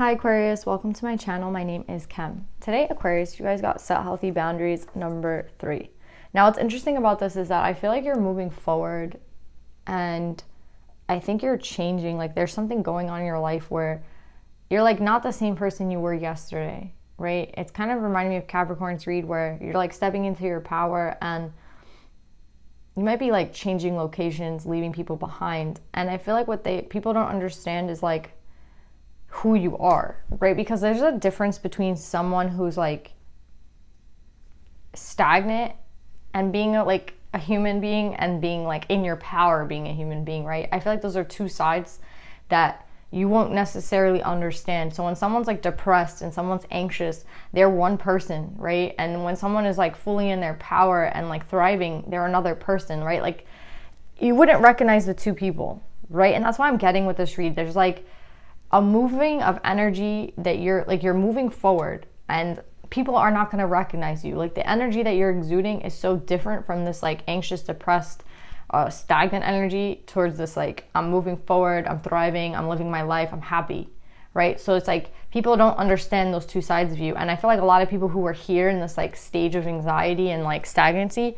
Hi Aquarius, welcome to my channel. My name is Kem. Today, Aquarius, you guys got set healthy boundaries number 3. Now, what's interesting about this is that I feel like you're moving forward and I think you're changing. Like there's something going on in your life where you're like not the same person you were yesterday, right? It's kind of reminding me of Capricorn's read where you're like stepping into your power and you might be like changing locations, leaving people behind. And I feel like what people don't understand is like who you are, right? Because there's a difference between someone who's like stagnant and being a human being and being like in your power being a human being, right? I feel like those are two sides that you won't necessarily understand. So when someone's like depressed and someone's anxious, they're one person, right? And when someone is like fully in their power and like thriving, they're another person, right? Like you wouldn't recognize the two people, right? And that's why I'm getting with this read. There's like a moving of energy that you're moving forward and people are not going to recognize you. Like the energy that you're exuding is so different from this like anxious, depressed, stagnant energy towards this like I'm moving forward, I'm thriving, I'm living my life, I'm happy, right? So it's like people don't understand those two sides of you. And I feel like a lot of people who are here in this like stage of anxiety and like stagnancy,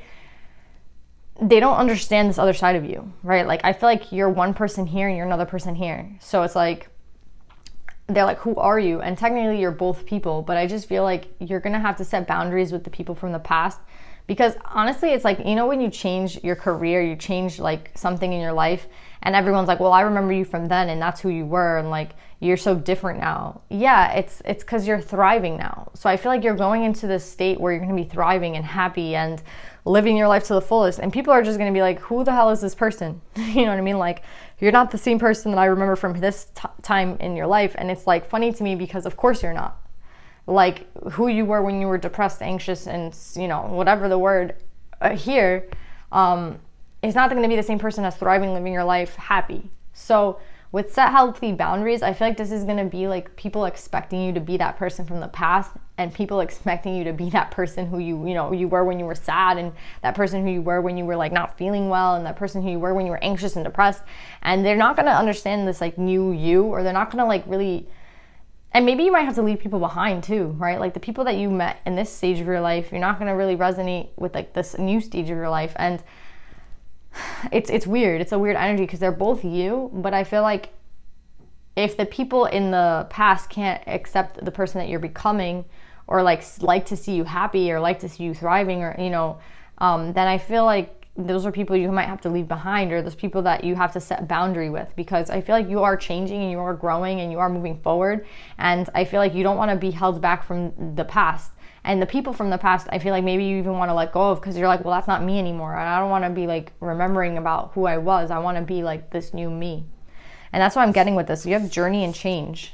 they don't understand this other side of you, right? Like I feel like you're one person here and you're another person here. So it's like they're like, who are you? And technically you're both people, but I just feel like you're gonna have to set boundaries with the people from the past, because honestly it's like, you know, when you change your career, you change like something in your life and everyone's like, well, I remember you from then and that's who you were and like you're so different now. Yeah, it's because you're thriving now. So I feel like you're going into this state where you're gonna be thriving and happy and living your life to the fullest, and people are just gonna be like, who the hell is this person? You know what I mean? Like you're not the same person that I remember from this time in your life. And it's like funny to me because of course you're not. Like who you were when you were depressed, anxious, and you know, whatever the word here, is not going to be the same person as thriving, living your life happy. So with set healthy boundaries, I feel like this is going to be like people expecting you to be that person from the past and people expecting you to be that person who you were when you were sad, and that person who you were when you were like not feeling well, and that person who you were when you were anxious and depressed. And they're not going to understand this like new you, or they're not going to like really. And maybe you might have to leave people behind too, right? Like the people that you met in this stage of your life, you're not going to really resonate with like this new stage of your life. And it's weird. It's a weird energy because they're both you, but I feel like if the people in the past can't accept the person that you're becoming, or like to see you happy, or like to see you thriving, or then I feel like those are people you might have to leave behind, or those people that you have to set boundary with, because I feel like you are changing and you are growing and you are moving forward, and I feel like you don't want to be held back from the past. And the people from the past, I feel like maybe you even want to let go of, because you're like, well, that's not me anymore, and I don't want to be like remembering about who I was. I want to be like this new me. And that's what I'm getting with this. You have journey and change.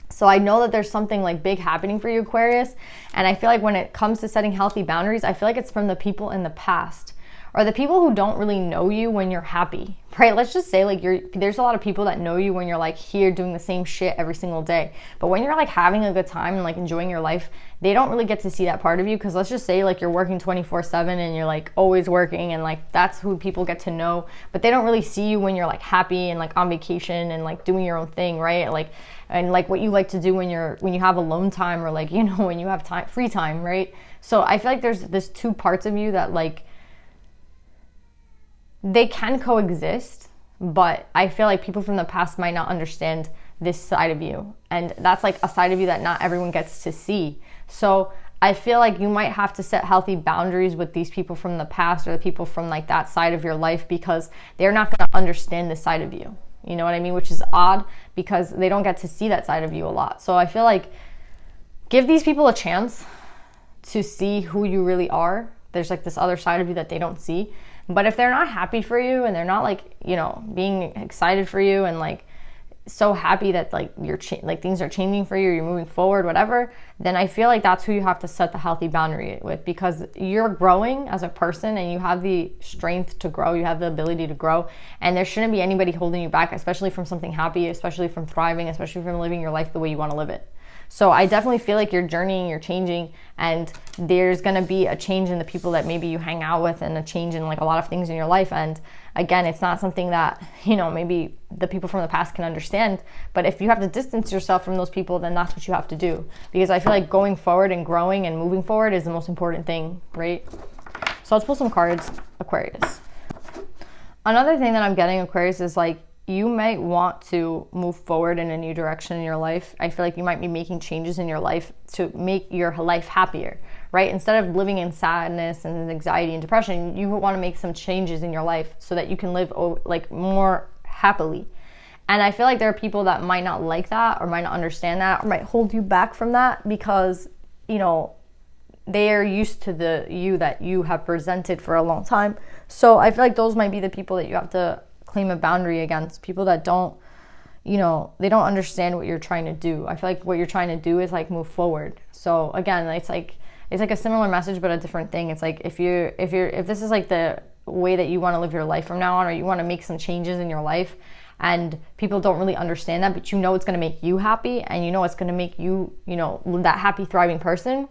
So I know that there's something like big happening for you, Aquarius. And I feel like when it comes to setting healthy boundaries, I feel like it's from the people in the past, or the people who don't really know you when you're happy, right? Let's just say like there's a lot of people that know you when you're like here doing the same shit every single day. But when you're like having a good time and like enjoying your life, they don't really get to see that part of you, because let's just say like you're working 24/7 and you're like always working, and like that's who people get to know. But they don't really see you when you're like happy and like on vacation and like doing your own thing, right? Like and like what you like to do when you have alone time, or like, you know, when you have time, free time, right? So I feel like there's this two parts of you that like they can coexist, but I feel like people from the past might not understand this side of you. And that's like a side of you that not everyone gets to see. So I feel like you might have to set healthy boundaries with these people from the past, or the people from like that side of your life, because they're not going to understand this side of you. You know what I mean? Which is odd, because they don't get to see that side of you a lot. So I feel like give these people a chance to see who you really are. There's like this other side of you that they don't see. But if they're not happy for you, and they're not like, you know, being excited for you and like so happy that like you're like things are changing for you, you're moving forward, whatever, then I feel like that's who you have to set the healthy boundary with, because you're growing as a person and you have the strength to grow, you have the ability to grow, and there shouldn't be anybody holding you back, especially from something happy, especially from thriving, especially from living your life the way you want to live it. So I definitely feel like you're journeying, you're changing, and there's going to be a change in the people that maybe you hang out with, and a change in like a lot of things in your life. And again, it's not something that, maybe the people from the past can understand, but if you have to distance yourself from those people, then that's what you have to do. Because I feel like going forward and growing and moving forward is the most important thing, right? So let's pull some cards, Aquarius. Another thing that I'm getting, Aquarius, is like, you might want to move forward in a new direction in your life. I feel like you might be making changes in your life to make your life happier, right? Instead of living in sadness and anxiety and depression, you want to make some changes in your life so that you can live like more happily. And I feel like there are people that might not like that, or might not understand that, or might hold you back from that, because, they are used to the you that you have presented for a long time. So I feel like those might be the people that you have to claim a boundary against. People that don't, they don't understand what you're trying to do. I feel like what you're trying to do is like move forward. So again, it's like a similar message, but a different thing. It's like, if this is like the way that you want to live your life from now on, or you want to make some changes in your life, and people don't really understand that, but it's going to make you happy, and it's going to make you, that happy, thriving person,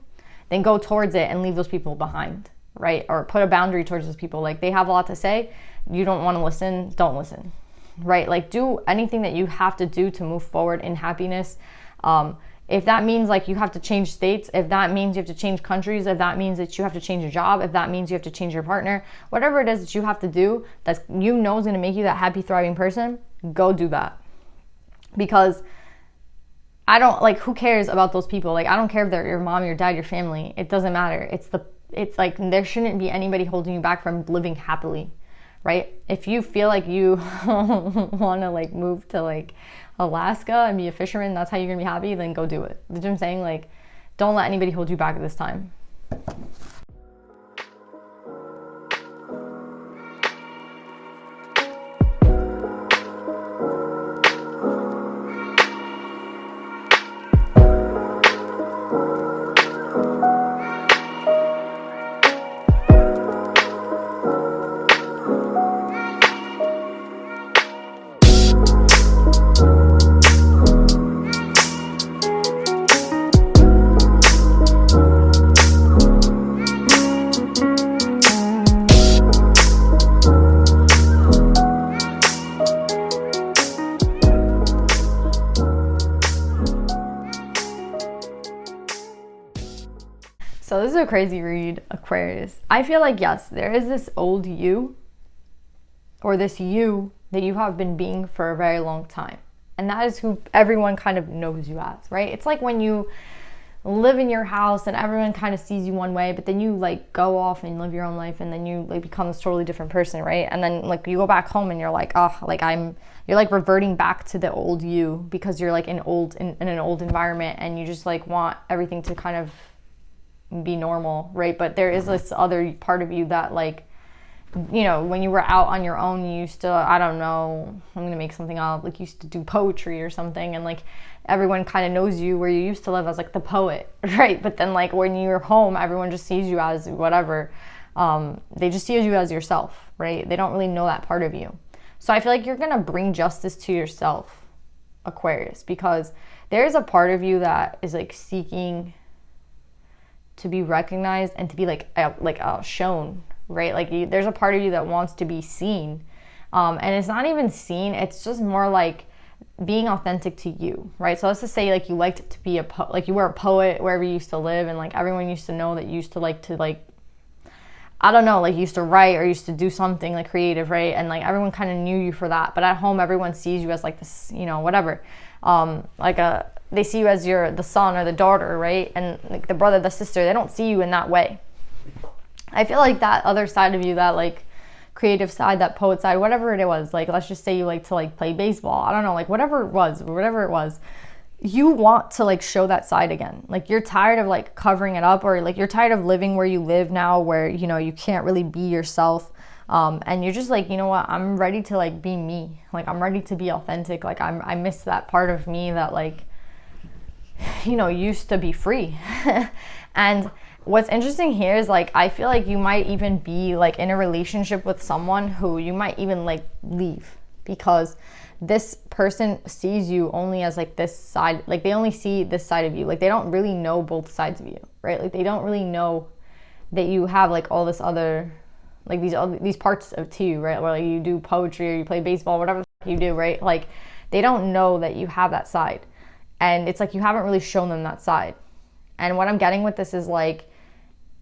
then go towards it and leave those people behind, right? Or put a boundary towards those people. Like, they have a lot to say. You don't want to listen, don't listen, right? Like, do anything that you have to do to move forward in happiness. If that means like you have to change states, if that means you have to change countries, if that means that you have to change your job, if that means you have to change your partner, whatever it is that you have to do that's is going to make you that happy, thriving person, go do that. Because I don't, like, who cares about those people? Like, I don't care if they're your mom, your dad, your family. It doesn't matter. It's like, there shouldn't be anybody holding you back from living happily, right? If you feel like you want to like move to like Alaska and be a fisherman, that's how you're gonna be happy, then go do it. You know what I'm saying? Like, don't let anybody hold you back at this time. So this is a crazy read, Aquarius. I feel like, yes, there is this old you, or this you that you have been being for a very long time. And that is who everyone kind of knows you as, right? It's like when you live in your house and everyone kind of sees you one way, but then you like go off and live your own life, and then you like become this totally different person, right? And then like you go back home and you're like, oh, like you're like reverting back to the old you, because you're like in an old environment, and you just like want everything to kind of be normal, right? But there is this other part of you that, like, when you were out on your own, you used to, I don't know, I'm gonna make something up, like you used to do poetry or something, and like everyone kind of knows you where you used to live as like the poet, right? But then like when you're home, everyone just sees you as whatever. They just see you as yourself, right? They don't really know that part of you. So I feel like you're gonna bring justice to yourself, Aquarius, because there is a part of you that is like seeking to be recognized and to be shown, right? Like there's a part of you that wants to be seen, and it's not even seen, it's just more like being authentic to you, right? So let's just say like you liked to be like you were a poet wherever you used to live, and like everyone used to know that you used to like I don't know, like you used to write or used to do something like creative, right? And like everyone kind of knew you for that, but at home everyone sees you as like this, whatever, they see you as the son or the daughter, right? And like the brother, the sister, they don't see you in that way. I feel like that other side of you, that like creative side, that poet side, whatever it was, like let's just say you like to like play baseball, I don't know, like whatever it was, you want to like show that side again. Like you're tired of like covering it up, or like you're tired of living where you live now, where you can't really be yourself. And you're just like, you know what, I'm ready to like be me. Like I'm ready to be authentic. Like I miss that part of me that like used to be free. And what's interesting here is like I feel like you might even be like in a relationship with someone who you might even like leave, because this person sees you only as like this side, like they only see this side of you. Like they don't really know both sides of you, right? Like they don't really know that you have like all this other, like these parts to you, right? Where like you do poetry or you play baseball, whatever you do, right? Like they don't know that you have that side. And it's like you haven't really shown them that side. And what I'm getting with this is like,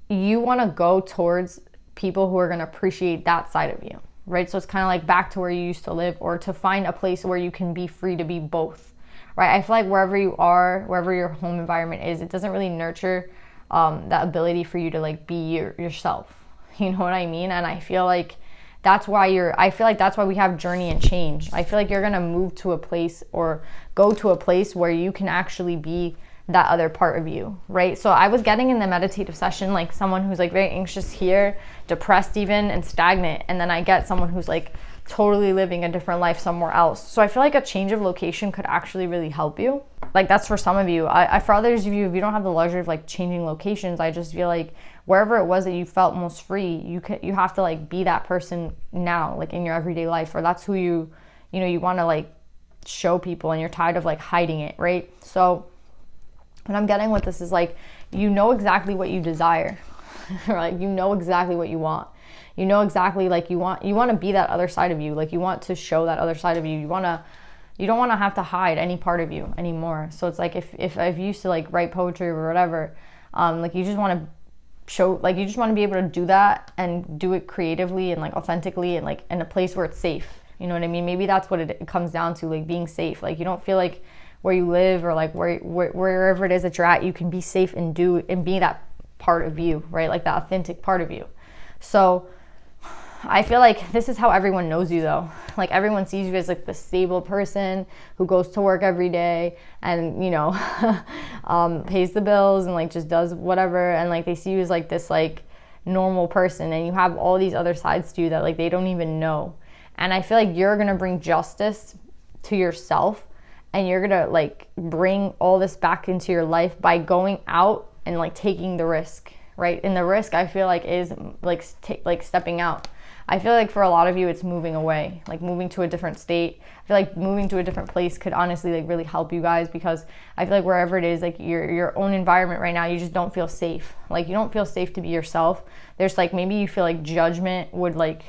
you want to go towards people who are going to appreciate that side of you, right? So it's kind of like back to where you used to live, or to find a place where you can be free to be both, right? I feel like wherever you are, wherever your home environment is, it doesn't really nurture that ability for you to like be yourself. You know what I mean? And I feel like that's why we have journey and change. I feel like you're going to move to a place or go to a place where you can actually be that other part of you, right? So I was getting in the meditative session like someone who's like very anxious here, depressed even, and stagnant, and then I get someone who's like totally living a different life somewhere else. So I feel like a change of location could actually really help you. Like that's for some of you. For others of you, if you don't have the luxury of like changing locations, I just feel like wherever it was that you felt most free, you have to like be that person now, like in your everyday life, or that's who you want to like show people, and you're tired of like hiding it, right? So what I'm getting with this is like, you know exactly what you desire, right? You know exactly what you want. You know exactly like you want to be that other side of you. Like you want to show that other side of you. You don't want to have to hide any part of you anymore. So it's like if I've used to like write poetry or whatever, like you just want to show, like you just want to be able to do that and do it creatively and like authentically and like in a place where it's safe. You know what I mean? Maybe that's what it comes down to, like being safe. Like you don't feel like where you live or like wherever it is that you're at, you can be safe and be that part of you, right? Like that authentic part of you. So I feel like this is how everyone knows you though. Like everyone sees you as like the stable person who goes to work every day and, you know, pays the bills and like just does whatever. And like they see you as like this like normal person, and you have all these other sides to you that like they don't even know. And I feel like you're going to bring justice to yourself, and you're going to like bring all this back into your life by going out and like taking the risk, right? And the risk I feel like is like stepping out. I feel like for a lot of you, it's moving away, like moving to a different state. I feel like moving to a different place could honestly like really help you guys, because I feel like wherever it is, like your own environment right now, you just don't feel safe. Like you don't feel safe to be yourself. There's like, maybe you feel like judgment would like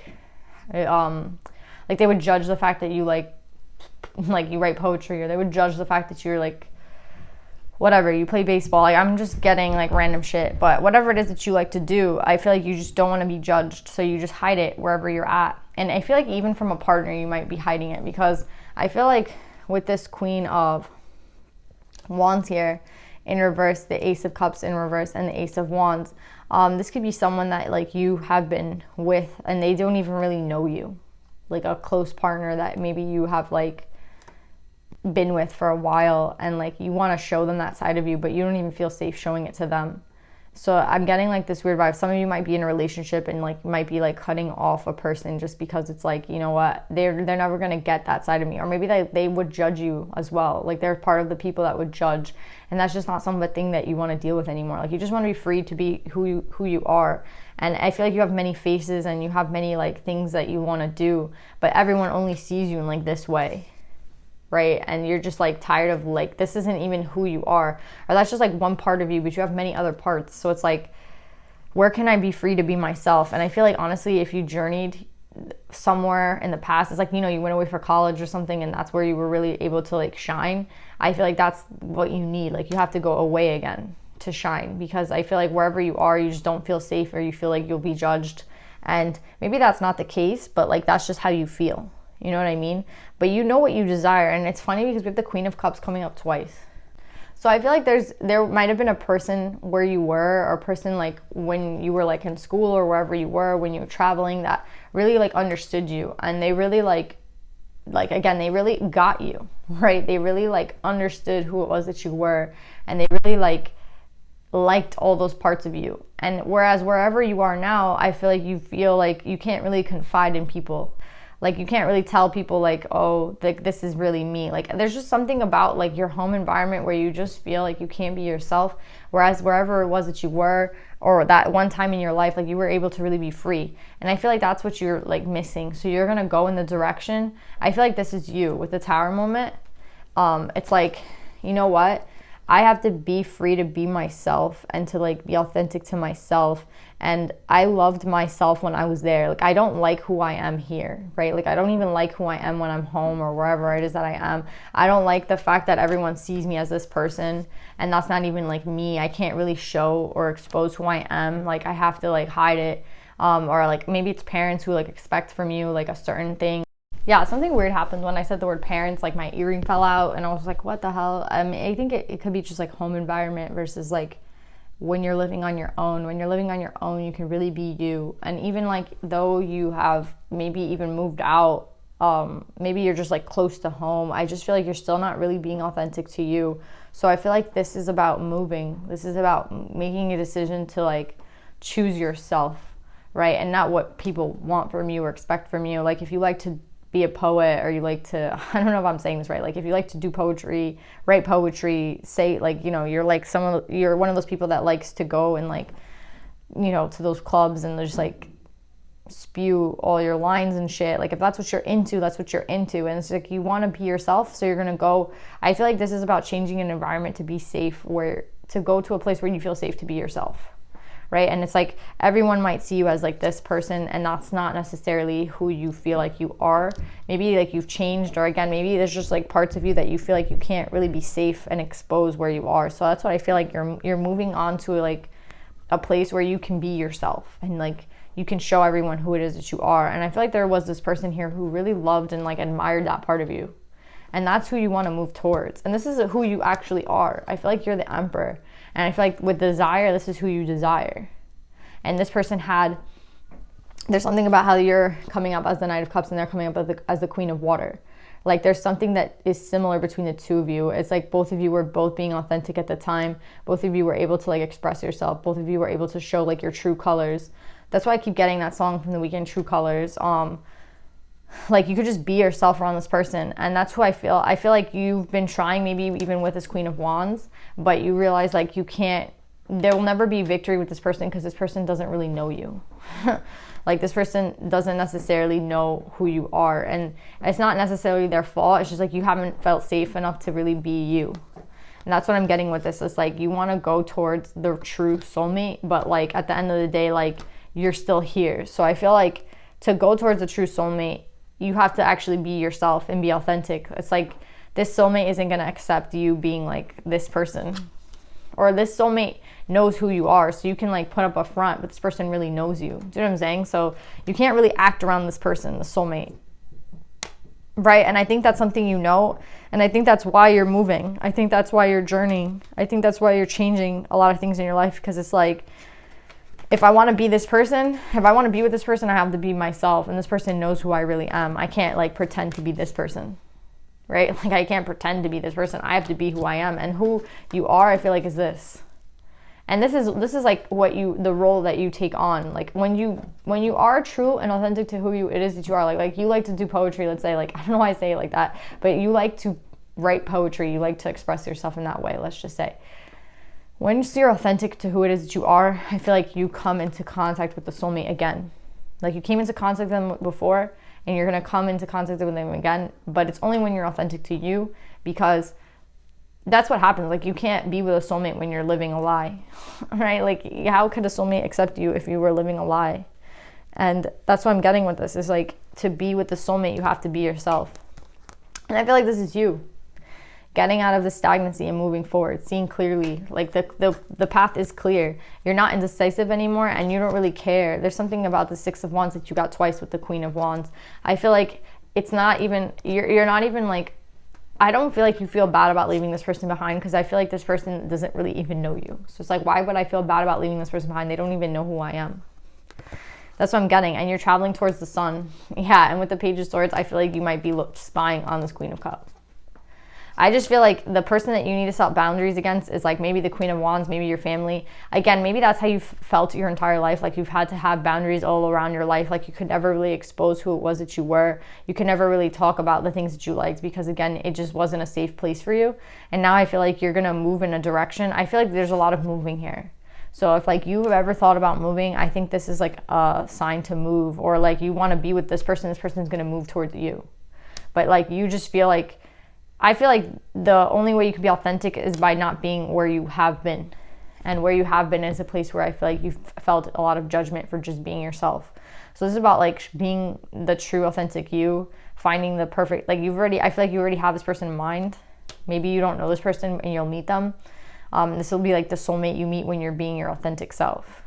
they would judge the fact that you like you write poetry, or they would judge the fact that you're like whatever, you play baseball. Like I'm just getting like random shit, but whatever it is that you like to do, I feel like you just don't want to be judged, so you just hide it wherever you're at. And I feel like even from a partner, you might be hiding it, because I feel like with this Queen of Wands here in reverse, the Ace of Cups in reverse, and the Ace of Wands, this could be someone that like you have been with and they don't even really know you, like a close partner that maybe you have like been with for a while, and like you want to show them that side of you, but you don't even feel safe showing it to them. So I'm getting like this weird vibe. Some of you might be in a relationship and like might be like cutting off a person just because it's like, you know what, they're never gonna get that side of me. Or maybe they would judge you as well. Like they're part of the people that would judge, and that's just not something that you want to deal with anymore. Like you just want to be free to be who you are. And I feel like you have many faces and you have many like things that you want to do, but everyone only sees you in like this way, right? And you're just like tired of like, this isn't even who you are, or that's just like one part of you, but you have many other parts. So it's like, where can I be free to be myself? And I feel like honestly, if you journeyed somewhere in the past, it's like, you know, you went away for college or something and that's where you were really able to like shine. I feel like that's what you need. Like you have to go away again to shine, because I feel like wherever you are, you just don't feel safe, or you feel like you'll be judged. And maybe that's not the case, but like that's just how you feel. You know what I mean? But you know what you desire. And it's funny because we have the Queen of Cups coming up twice. So I feel like there might have been a person where you were, or a person like when you were like in school or wherever you were when you were traveling, that really like understood you, and they really like again, they really got you, right? They really like understood who it was that you were, and they really liked all those parts of you. And whereas wherever you are now, I feel like you feel like you can't really confide in people. Like you can't really tell people like, oh, like this is really me. Like there's just something about like your home environment where you just feel like you can't be yourself. Whereas wherever it was that you were, or that one time in your life, like you were able to really be free. And I feel like that's what you're like missing. So you're gonna go in the direction. I feel like this is you with the tower moment. It's like, you know what? I have to be free to be myself and to like be authentic to myself. And I loved myself when I was there. Like, I don't like who I am here, right? Like, I don't even like who I am when I'm home or wherever it is that I am. I don't like the fact that everyone sees me as this person, and that's not even like me. I can't really show or expose who I am. Like, I have to like hide it. Or like maybe it's parents who like expect from you like a certain thing. Yeah, something weird happened when I said the word parents. Like, my earring fell out and I was like, what the hell? I mean, I think it could be just like home environment versus like when you're living on your own. When you're living on your own, you can really be you. And even like though you have maybe even moved out, maybe you're just like close to home, I just feel like you're still not really being authentic to you. So I feel like this is about moving. This is about making a decision to like choose yourself, right? And not what people want from you or expect from you. Like, if you like to be a poet, or you like to, I don't know if I'm saying this right, like if you like to do poetry, write poetry, say like, you know, you're like you're one of those people that likes to go and like, you know, to those clubs and just like spew all your lines and shit. Like, if that's what you're into, that's what you're into. And it's like, you want to be yourself, so you're gonna go. I feel like this is about changing an environment to be safe, where to go to a place where you feel safe to be yourself, right? And it's like, everyone might see you as like this person, and that's not necessarily who you feel like you are. Maybe like you've changed, or again, maybe there's just like parts of you that you feel like you can't really be safe and expose where you are. So that's what I feel like you're moving on to, like a place where you can be yourself and like you can show everyone who it is that you are. And I feel like there was this person here who really loved and like admired that part of you. And that's who you want to move towards. And this is who you actually are. I feel like you're the emperor. And I feel like with desire, this is who you desire. And this person there's something about how you're coming up as the Knight of Cups and they're coming up as the Queen of Water. Like, there's something that is similar between the two of you. It's like both of you were both being authentic at the time. Both of you were able to like express yourself. Both of you were able to show like your true colors. That's why I keep getting that song from The Weeknd, True Colors. Like, you could just be yourself around this person, and that's who I feel. I feel like you've been trying, maybe even with this Queen of Wands, but you realize like you can't, there will never be victory with this person because this person doesn't really know you. Like, this person doesn't necessarily know who you are, and it's not necessarily their fault. It's just like you haven't felt safe enough to really be you. And that's what I'm getting with this. It's like you want to go towards the true soulmate, but like at the end of the day, like you're still here. So I feel like to go towards the true soulmate, you have to actually be yourself and be authentic. It's like this soulmate isn't going to accept you being like this person, or this soulmate knows who you are, so you can like put up a front, but this person really knows you. Do you know what I'm saying? So you can't really act around this person, the soulmate, right? And I think that's something you know, and I think that's why you're moving. I think that's why you're journeying. I think that's why you're changing a lot of things in your life, because it's like, if I want to be this person, if I want to be with this person, I have to be myself, and this person knows who I really am. I can't like pretend to be this person, right? Like, I can't pretend to be this person. I have to be who I am, and who you are, I feel like, is this. And this is like the role that you take on. Like, when you are true and authentic to who it is that you are, like you like to do poetry, let's say, like, I don't know why I say it like that, but you like to write poetry, you like to express yourself in that way, let's just say. Once you're authentic to who it is that you are, I feel like you come into contact with the soulmate again. Like, you came into contact with them before, and you're going to come into contact with them again, but it's only when you're authentic to you, because that's what happens. Like, you can't be with a soulmate when you're living a lie, right? Like, how could a soulmate accept you if you were living a lie? And that's what I'm getting with this, is like, to be with the soulmate, you have to be yourself. And I feel like this is you. Getting out of the stagnancy and moving forward, seeing clearly, like the path is clear. You're not indecisive anymore, and you don't really care. There's something about the Six of Wands that you got twice with the Queen of Wands. I feel like it's not even, you're not even like, I don't feel like you feel bad about leaving this person behind, because I feel like this person doesn't really even know you. So it's like, why would I feel bad about leaving this person behind? They don't even know who I am. That's what I'm getting. And you're traveling towards the sun. Yeah, and with the Page of Swords, I feel like you might be spying on this Queen of Cups. I just feel like the person that you need to set boundaries against is like maybe the Queen of Wands, maybe your family. Again, maybe that's how you've felt your entire life. Like, you've had to have boundaries all around your life. Like, you could never really expose who it was that you were. You could never really talk about the things that you liked, because again, it just wasn't a safe place for you. And now I feel like you're going to move in a direction. I feel like there's a lot of moving here. So if like you've ever thought about moving, I think this is like a sign to move, or like you want to be with this person's going to move towards you. But like you just feel like, I feel like the only way you can be authentic is by not being where you have been. And where you have been is a place where I feel like you've felt a lot of judgment for just being yourself. So this is about like being the true authentic you, finding the perfect, like I feel like you already have this person in mind. Maybe you don't know this person and you'll meet them. This will be like the soulmate you meet when you're being your authentic self.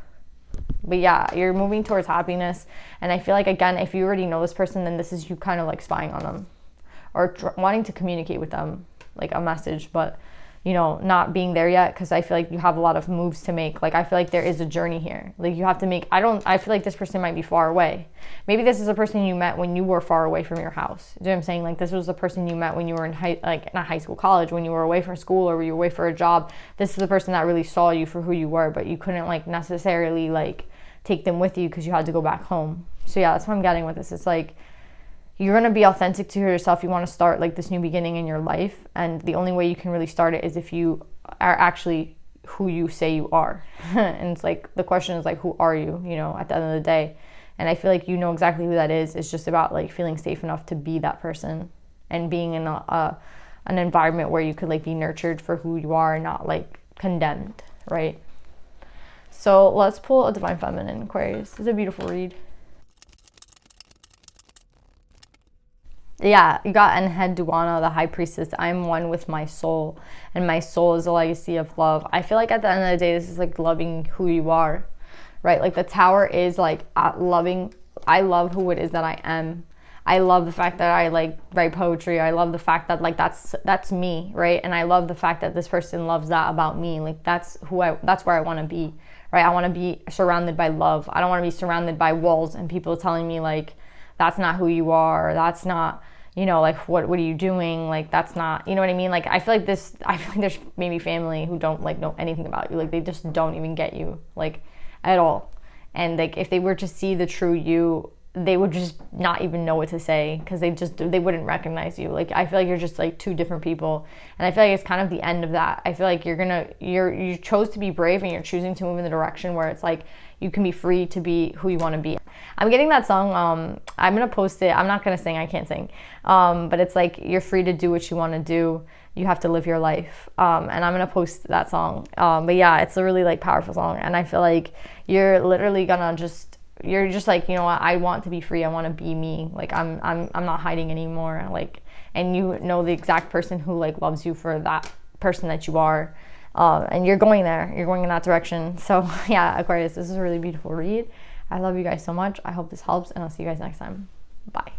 But yeah, you're moving towards happiness. And I feel like, again, if you already know this person, then this is you kind of like spying on them or wanting to communicate with them, like a message, but you know, not being there yet, because I feel like you have a lot of moves to make. Like I feel like there is a journey here. Like you have to make, I feel like this person might be far away. Maybe this is a person you met when you were far away from your house. Do you know what I'm saying? Like this was the person you met when you were in not high school, college, when you were away from school or you were away for a job. This is the person that really saw you for who you were, but you couldn't like necessarily like take them with you because you had to go back home. So yeah, that's what I'm getting with this. It's like, you're going to be authentic to yourself. You want to start like this new beginning in your life. And the only way you can really start it is if you are actually who you say you are. And it's like, the question is like, who are you, you know, at the end of the day? And I feel like you know exactly who that is. It's just about like feeling safe enough to be that person and being in an environment where you could like be nurtured for who you are and not like condemned, right? So let's pull a Divine Feminine, Aquarius. It's a beautiful read. Yeah, you got Enheduanna, the High Priestess. I'm one with my soul, and my soul is a legacy of love. I feel like at the end of the day, this is like loving who you are, right? Like the Tower is like loving. I love who it is that I am. I love the fact that I like write poetry. I love the fact that like that's me, right? And I love the fact that this person loves that about me. Like that's where I want to be, right? I want to be surrounded by love. I don't want to be surrounded by walls and people telling me like, that's not who you are, or that's not, you know, like what are you doing, like that's not, you know what I mean? Like I feel like there's maybe family who don't like know anything about you, like they just don't even get you like at all. And like if they were to see the true you, they would just not even know what to say, because they wouldn't recognize you. Like I feel like you're just like two different people, and I feel like it's kind of the end of that. I feel like you chose to be brave, and you're choosing to move in the direction where it's like you can be free to be who you want to be. I'm getting that song, I'm gonna post it. I'm not gonna sing, I can't sing, but it's like you're free to do what you want to do, you have to live your life, and I'm gonna post that song. But yeah, it's a really like powerful song, and I feel like you're literally gonna you're just like, you know what, I want to be free, I want to be me, like I'm not hiding anymore, like, and you know the exact person who like loves you for that person that you are, and you're going there, you're going in that direction. So yeah, Aquarius, this is a really beautiful read. I love you guys so much. I hope this helps, and I'll see you guys next time. Bye.